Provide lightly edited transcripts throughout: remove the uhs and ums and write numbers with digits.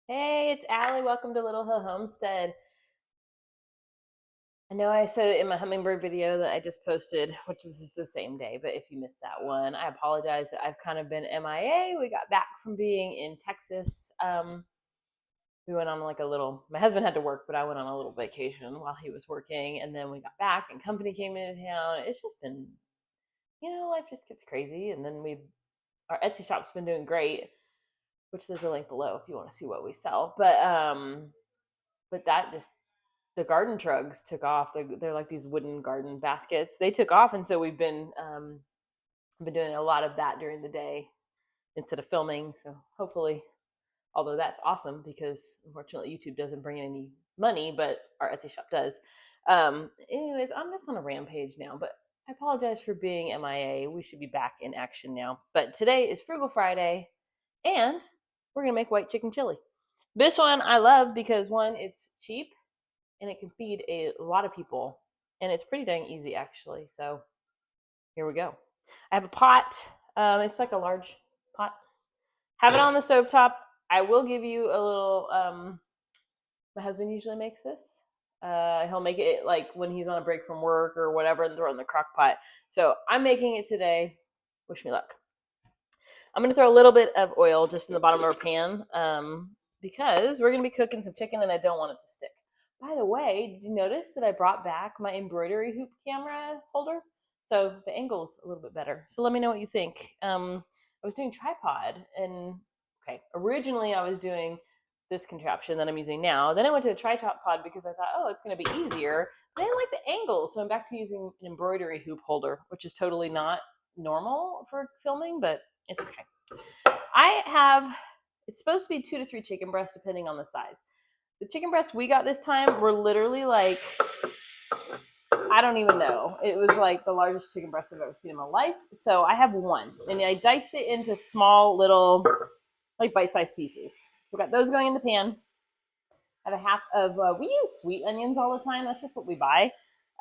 Hey, it's Allie. Welcome to Little Hill Homestead. I know I said it in my hummingbird video that I just posted, which is the same day, but if you missed that one, I apologize. I've kind of been MIA. We got back from being in Texas. We went on like a little, my husband had to work, but I went on a little vacation while he was working. And then we got back and company came into town. It's just been, life just gets crazy. And then our Etsy shop's been doing great, which there's a link below if you want to see what we sell. But that just the garden trugs took off. They're like these wooden garden baskets. They took off, and so we've been doing a lot of that during the day instead of filming. So hopefully, although that's awesome because unfortunately YouTube doesn't bring in any money, but our Etsy shop does. Anyways, I'm just on a rampage now, but I apologize for being MIA. We should be back in action now. But today is Frugal Friday, and we're gonna make white chicken chili. This one I love because one, it's cheap and it can feed a lot of people, and it's pretty dang easy actually. So here we go. I have a pot. It's like a large pot. Have it on the stovetop. I will give you a little. My husband usually makes this. He'll make it like when he's on a break from work or whatever, and throw it in the crock pot. So I'm making it today. Wish me luck. I'm gonna throw a little bit of oil just in the bottom of our pan, because we're gonna be cooking some chicken, and I don't want it to stick. By the way, did you notice that I brought back my embroidery hoop camera holder? So the angle's a little bit better. So let me know what you think. I was doing tripod, and okay, originally I was doing this contraption that I'm using now. Then I went to a tripod because I thought, oh, it's going to be easier. But I didn't like the angle, so I'm back to using an embroidery hoop holder, which is totally not normal for filming, but it's okay. I have, it's supposed to be 2 to 3 chicken breasts depending on the size. The chicken breasts we got this time were literally like, I don't even know. It was like the largest chicken breast I've ever seen in my life. So I have one, and I diced it into small little, like bite-sized pieces. So we got those going in the pan. I have a half of, we use sweet onions all the time. That's just what we buy.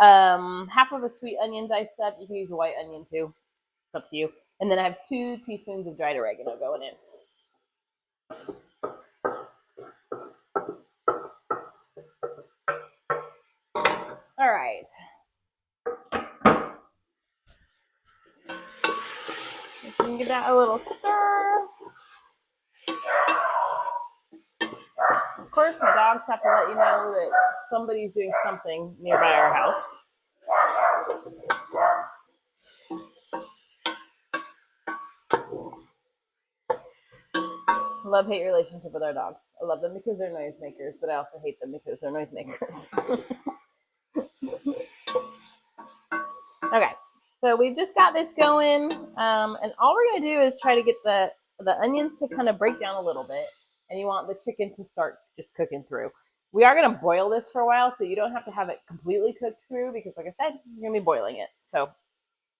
Half of a sweet onion diced up. You can use a white onion too. It's up to you. And then I have 2 teaspoons of dried oregano going in. All right. Just gonna give that a little stir. Of course, my dogs have to let you know that somebody's doing something nearby our house. Love-hate relationship with our dogs. I love them because they're noisemakers, but I also hate them because they're noisemakers. Okay, so we've just got this going, and all we're gonna do is try to get the onions to kind of break down a little bit, and you want the chicken to start just cooking through. We are gonna boil this for a while, so you don't have to have it completely cooked through because, like I said, you're gonna be boiling it. So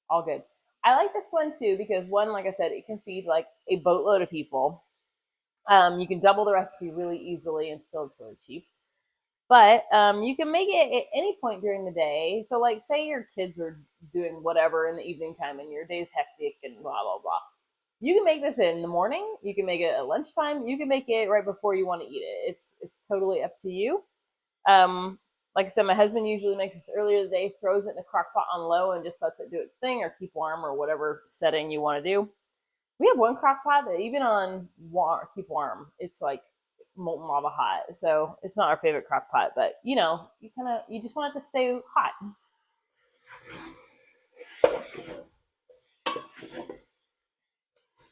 all good. I like this one too because one, like I said, it can feed like a boatload of people. You can double the recipe really easily and still it's really cheap. But you can make it at any point during the day. So, like, say your kids are doing whatever in the evening time and your day's hectic and blah, blah, blah. You can make this in the morning. You can make it at lunchtime. You can make it right before you want to eat it. It's totally up to you. Um, like I said, my husband usually makes this earlier in the day, throws it in the crock pot on low and just lets it do its thing or keep warm or whatever setting you want to do. We have one crock pot that even on keep warm, it's like molten lava hot. So it's not our favorite crock pot, but you just want it to stay hot.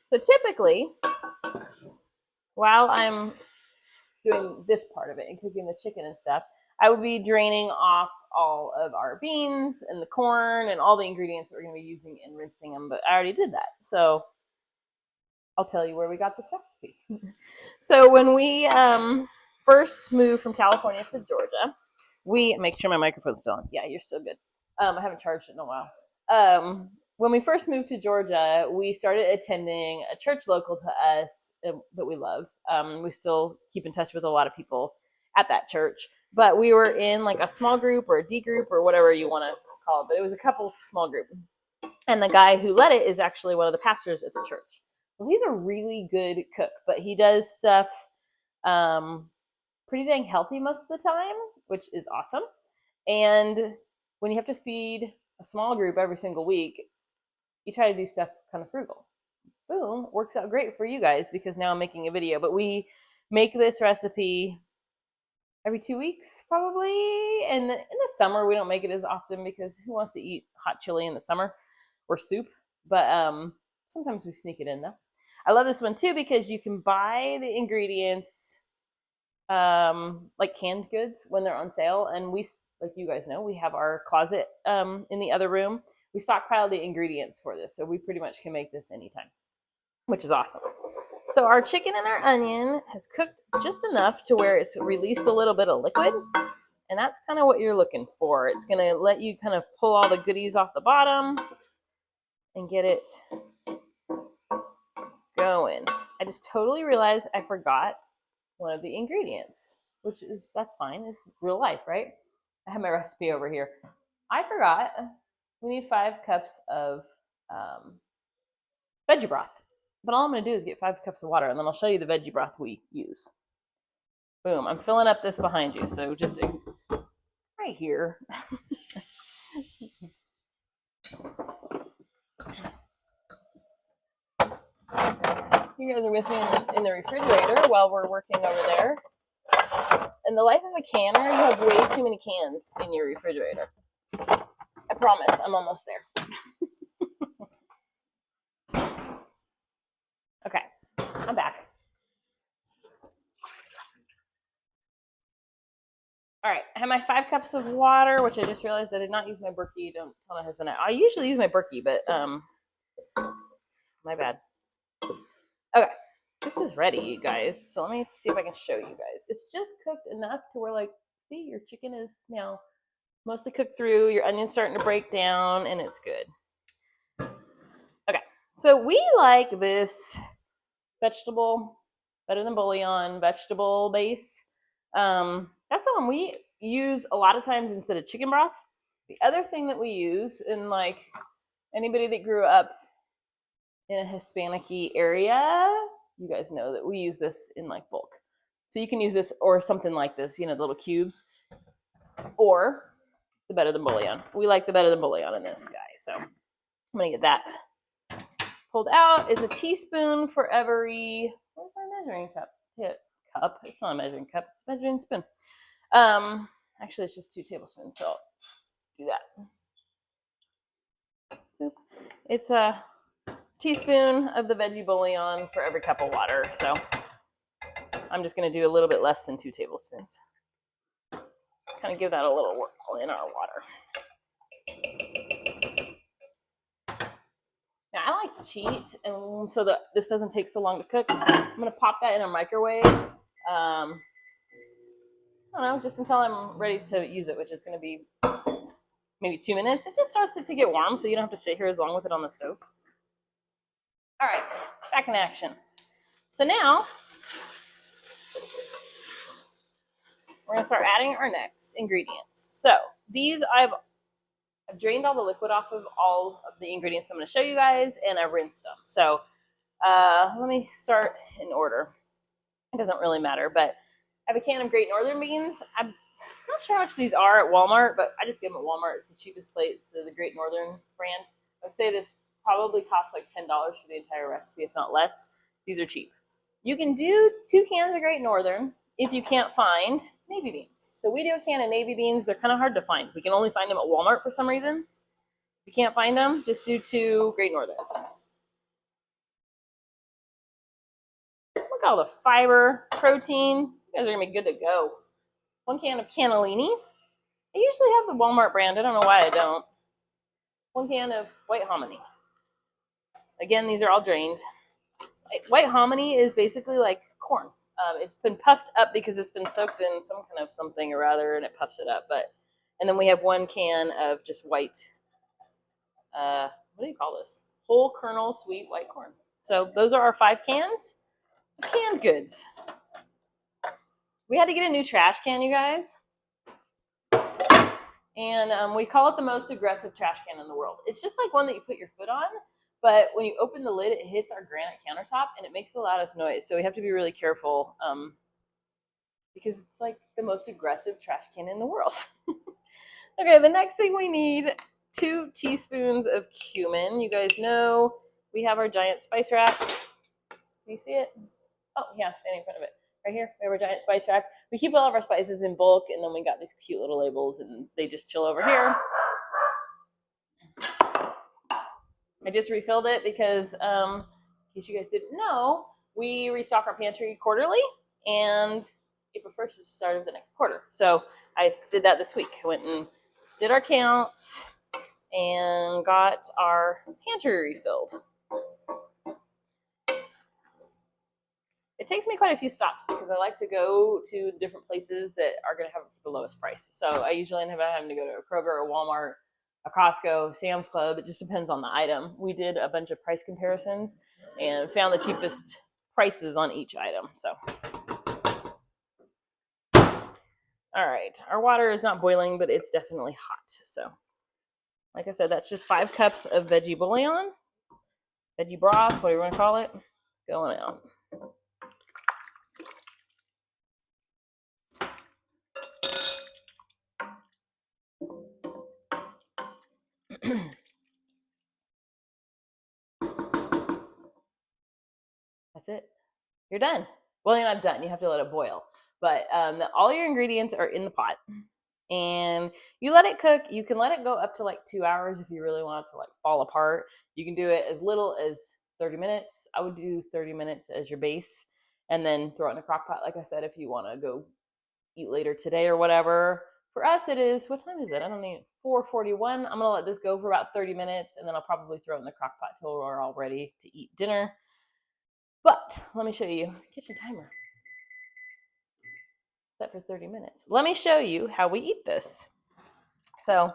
So typically, while I'm doing this part of it and cooking the chicken and stuff, I would be draining off all of our beans and the corn and all the ingredients that we're going to be using and rinsing them, but I already did that. So I'll tell you where we got this recipe. So when we first moved from California to Georgia, we make sure my microphone's still on. Yeah, you're still good. I haven't charged it in a while. When we first moved to Georgia, we started attending a church local to us that we love. We still keep in touch with a lot of people at that church, but we were in like a small group or a D group or whatever you want to call it, but it was a couple small group. And the guy who led it is actually one of the pastors at the church. Well, he's a really good cook, but he does stuff Pretty dang healthy most of the time, which is awesome. And when you have to feed a small group every single week, you try to do stuff kind of frugal. Boom, works out great for you guys because now I'm making a video. But we make this recipe every 2 weeks probably. And in the summer we don't make it as often because who wants to eat hot chili in the summer or soup? But sometimes we sneak it in though. I love this one too because you can buy the ingredients like canned goods when they're on sale, and we, like you guys know, we have our closet in the other room. We stockpile the ingredients for this, so we pretty much can make this anytime, which is awesome. So our chicken and our onion has cooked just enough to where it's released a little bit of liquid, and that's kind of what you're looking for. It's going to let you kind of pull all the goodies off the bottom and get it going. I just totally realized I forgot one of the ingredients, which is, that's fine. It's real life, right? I have my recipe over here. I forgot we need 5 cups of veggie broth. But all I'm going to do is get 5 cups of water, and then I'll show you the veggie broth we use. Boom. I'm filling up this behind you, so just right here. You guys are with me in the refrigerator while we're working over there. In the life of a canner, you have way too many cans in your refrigerator. I promise, I'm almost there. Okay, I'm back. All right, I have my 5 cups of water, which I just realized I did not use my Berkey. Don't tell my husband. I usually use my Berkey, but my bad. Okay, this is ready, you guys. So let me see if I can show you guys. It's just cooked enough to where, like, see, your chicken is now mostly cooked through. Your onion's starting to break down, and it's good. Okay, so we like this vegetable, better than bouillon, vegetable base. That's the one we use a lot of times instead of chicken broth. The other thing that we use, in like anybody that grew up in a Hispanic-y area, you guys know that we use this in like bulk. So you can use this or something like this, you know, the little cubes, or the better than bouillon. We like the better than bouillon in this guy. So I'm gonna get that pulled out. It's a teaspoon for every, where's my measuring cup? Cup. It's not a measuring cup, it's a measuring spoon. Actually it's just 2 tablespoons, so I'll do that. It's a teaspoon of the veggie bouillon for every cup of water. So I'm just going to do a little bit less than 2 tablespoons. Kind of give that a little whirl in our water. Now I like to cheat, and so that this doesn't take so long to cook, I'm going to pop that in a microwave. I don't know, just until I'm ready to use it, which is going to be maybe 2 minutes. It just starts it to get warm, so you don't have to sit here as long with it on the stove. All right, back in action. So now we're gonna start adding our next ingredients. So these I've drained all the liquid off of all of the ingredients I'm gonna show you guys, and I've rinsed them. So let me start in order. It doesn't really matter, but I have a can of Great Northern beans. I'm not sure how much these are at Walmart, but I just get them at Walmart. It's the cheapest place, so the Great Northern brand. I'd say this probably costs like $10 for the entire recipe, if not less. These are cheap. You can do 2 cans of Great Northern if you can't find navy beans. So we do a can of navy beans. They're kind of hard to find. We can only find them at Walmart for some reason. If you can't find them, just do 2 Great Northerns. Look at all the fiber, protein. You guys are going to be good to go. 1 can of cannellini. I usually have the Walmart brand. I don't know why I don't. 1 can of white hominy. Again, these are all drained. White hominy is basically like corn. It's been puffed up because it's been soaked in some kind of something or other, and it puffs it up. And then we have 1 can of just white, what do you call this? Whole kernel sweet white corn. So those are our 5 cans of canned goods. We had to get a new trash can, you guys. And we call it the most aggressive trash can in the world. It's just like one that you put your foot on, but when you open the lid, it hits our granite countertop, and it makes the loudest noise. So we have to be really careful because it's like the most aggressive trash can in the world. Okay, the next thing we need 2 teaspoons of cumin. You guys know we have our giant spice rack. Can you see it? Oh, yeah, standing in front of it. Right here, we have our giant spice rack. We keep all of our spices in bulk, and then we got these cute little labels, and they just chill over here. I just refilled it because, in case you guys didn't know, we restock our pantry quarterly, and April 1st is the start of the next quarter. So I did that this week. I went and did our counts and got our pantry refilled. It takes me quite a few stops because I like to go to different places that are going to have the lowest price. So I usually end up having to go to a Kroger, a Walmart, a Costco, Sam's Club. It just depends on the item. We did a bunch of price comparisons and found the cheapest prices on each item. So, all right, our water is not boiling, but it's definitely hot. So, like I said, that's just 5 cups of veggie bouillon, veggie broth, whatever you want to call it, going out. That's it. You're done. Well, you're not done. You have to let it boil. But all your ingredients are in the pot. And you let it cook. You can let it go up to like 2 hours if you really want it to like fall apart. You can do it as little as 30 minutes. I would do 30 minutes as your base and then throw it in a crock pot, like I said, if you want to go eat later today or whatever. For us, it is, what time is it? I don't need 4:41. I'm going to let this go for about 30 minutes and then I'll probably throw it in the crock pot till we're all ready to eat dinner. But let me show you kitchen timer set for 30 minutes. Let me show you how we eat this. So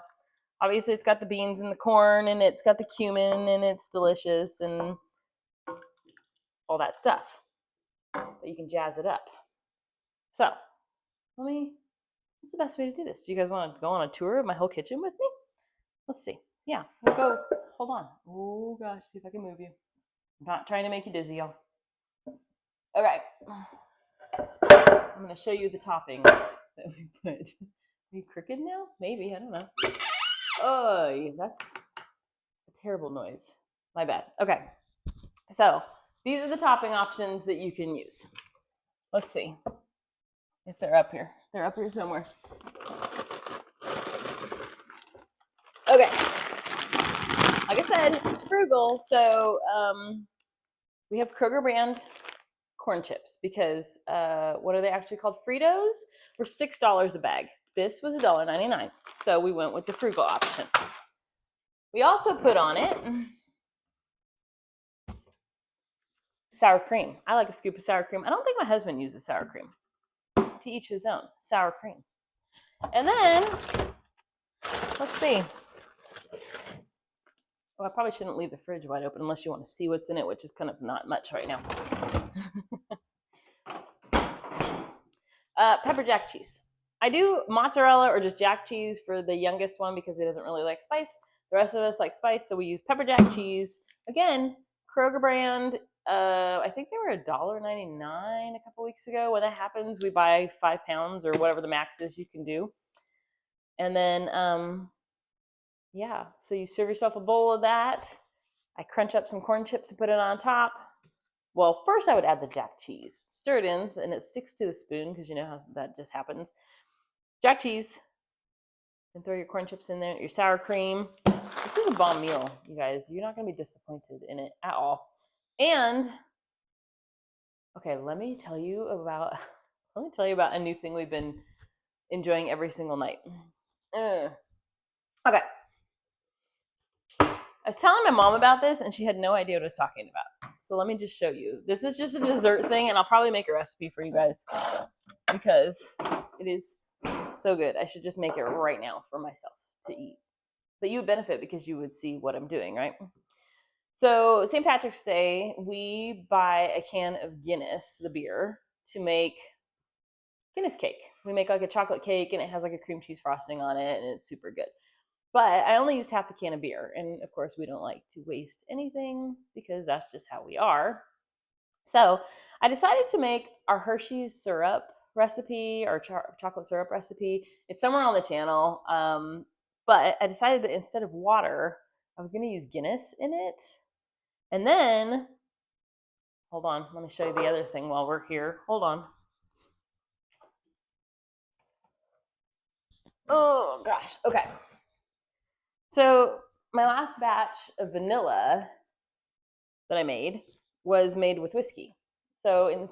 obviously it's got the beans and the corn and it's got the cumin and it's delicious and all that stuff. But you can jazz it up. So what's the best way to do this? Do you guys want to go on a tour of my whole kitchen with me? Let's see. Yeah, we'll go. Hold on. Oh gosh, see if I can move you. I'm not trying to make you dizzy, y'all. Okay. I'm going to show you the toppings that we put. Are you crooked now? Maybe, I don't know. Oh, that's a terrible noise. My bad. Okay. So these are the topping options that you can use. Let's see if they're up here. They're up here somewhere. Okay. Like I said, it's Frugal. So we have Kroger brand corn chips because what are they actually called? Fritos were $6 a bag. This was $1.99. So we went with the Frugal option. We also put on it sour cream. I like a scoop of sour cream. I don't think my husband uses sour cream. To each his own. Sour cream. And then, let's see. Well, I probably shouldn't leave the fridge wide open unless you want to see what's in it, which is kind of not much right now. Pepper jack cheese. I do mozzarella or just jack cheese for the youngest one because he doesn't really like spice. The rest of us like spice, so we use pepper jack cheese. Again, Kroger brand. I think they were $1.99 a couple weeks ago. When that happens, we buy 5 pounds or whatever the max is you can do. And then, yeah, so you serve yourself a bowl of that. I crunch up some corn chips and put it on top. Well, first I would add the jack cheese. Stir it in, and it sticks to the spoon because you know how that just happens. Jack cheese, and throw your corn chips in there, your sour cream. This is a bomb meal, you guys. You're not going to be disappointed in it at all. And, okay, let me tell you about a new thing we've been enjoying every single night. Okay. I was telling my mom about this, and she had no idea what I was talking about. So let me just show you. This is just a dessert thing, and I'll probably make a recipe for you guys because it is so good. I should just make it right now for myself to eat. But you would benefit because you would see what I'm doing, right? So St. Patrick's Day, we buy a can of Guinness, the beer, to make Guinness cake. We make like a chocolate cake, and it has like a cream cheese frosting on it, and it's super good. But I only used half the can of beer. And of course, we don't like to waste anything because that's just how we are. So I decided to make our Hershey's syrup recipe or chocolate syrup recipe. It's somewhere on the channel. But I decided that instead of water, I was going to use Guinness in it. And then, hold on, let me show you the other thing while we're here. Hold on. Oh gosh, okay. So my last batch of vanilla that I made was made with whiskey. So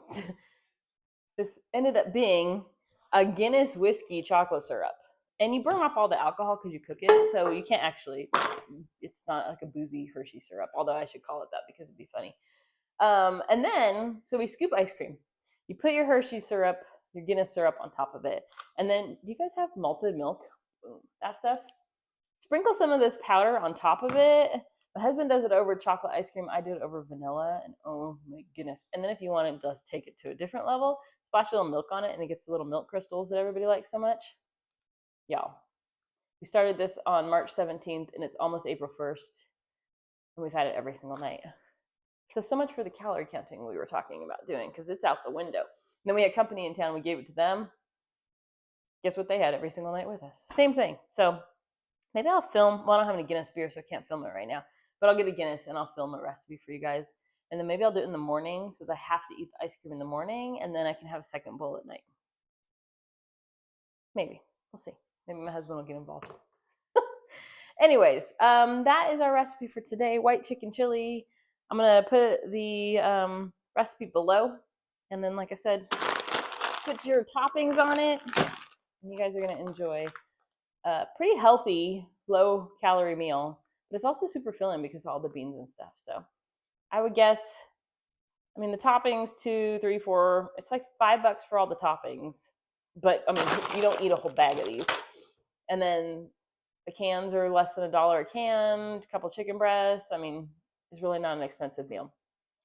this ended up being a Guinness whiskey chocolate syrup. And you burn off all the alcohol because you cook it, so you can't actually, it's not like a boozy Hershey syrup, although I should call it that because it'd be funny. And then, so we scoop ice cream. You put your Hershey syrup, your Guinness syrup on top of it. And then, do you guys have malted milk? That stuff? Sprinkle some of this powder on top of it. My husband does it over chocolate ice cream. I do it over vanilla. And oh my goodness. And then if you want to just take it to a different level, splash a little milk on it and it gets the little milk crystals that everybody likes so much. Y'all, we started this on March 17th and it's almost April 1st. And we've had it every single night. So much for the calorie counting we were talking about doing because it's out the window. And then we had company in town. We gave it to them. Guess what they had every single night with us? Same thing. So maybe I'll film. Well, I don't have any Guinness beer, so I can't film it right now. But I'll get a Guinness and I'll film a recipe for you guys. And then maybe I'll do it in the morning so that I have to eat the ice cream in the morning and then I can have a second bowl at night. Maybe. We'll see. Maybe my husband will get involved. Anyways, that is our recipe for today. White chicken chili. I'm going to put the recipe below. And then, like I said, put your toppings on it. And you guys are going to enjoy a pretty healthy, low-calorie meal. But it's also super filling because of all the beans and stuff. So I would guess, I mean, the toppings, 2, 3, 4, it's like $5 for all the toppings. But, I mean, you don't eat a whole bag of these. And then the cans are less than $1 a can, a couple chicken breasts. I mean, it's really not an expensive meal.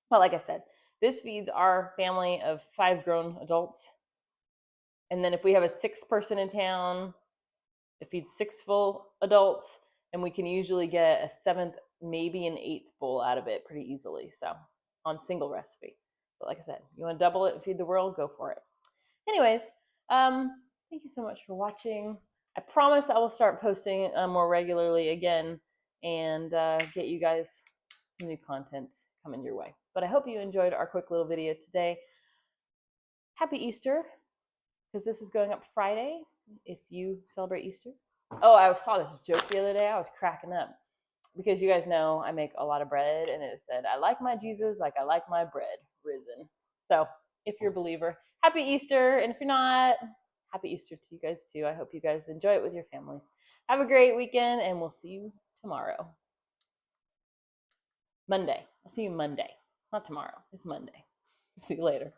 But like I said, this feeds our family of 5 grown adults. And then if we have a 6th person in town, it feeds 6 full adults. And we can usually get a 7th, maybe an 8th full out of it pretty easily. So on single recipe. But like I said, you want to double it and feed the world, go for it. Anyways, thank you so much for watching. I promise I will start posting more regularly again and get you guys some new content coming your way. But I hope you enjoyed our quick little video today. Happy Easter, because this is going up Friday if you celebrate Easter. Oh, I saw this joke the other day. I was cracking up because you guys know I make a lot of bread and it said, I like my Jesus like I like my bread risen. So if you're a believer, happy Easter. And if you're not, happy Easter to you guys too. I hope you guys enjoy it with your families. Have a great weekend and we'll see you tomorrow. Monday. I'll see you Monday. Not tomorrow. It's Monday. See you later.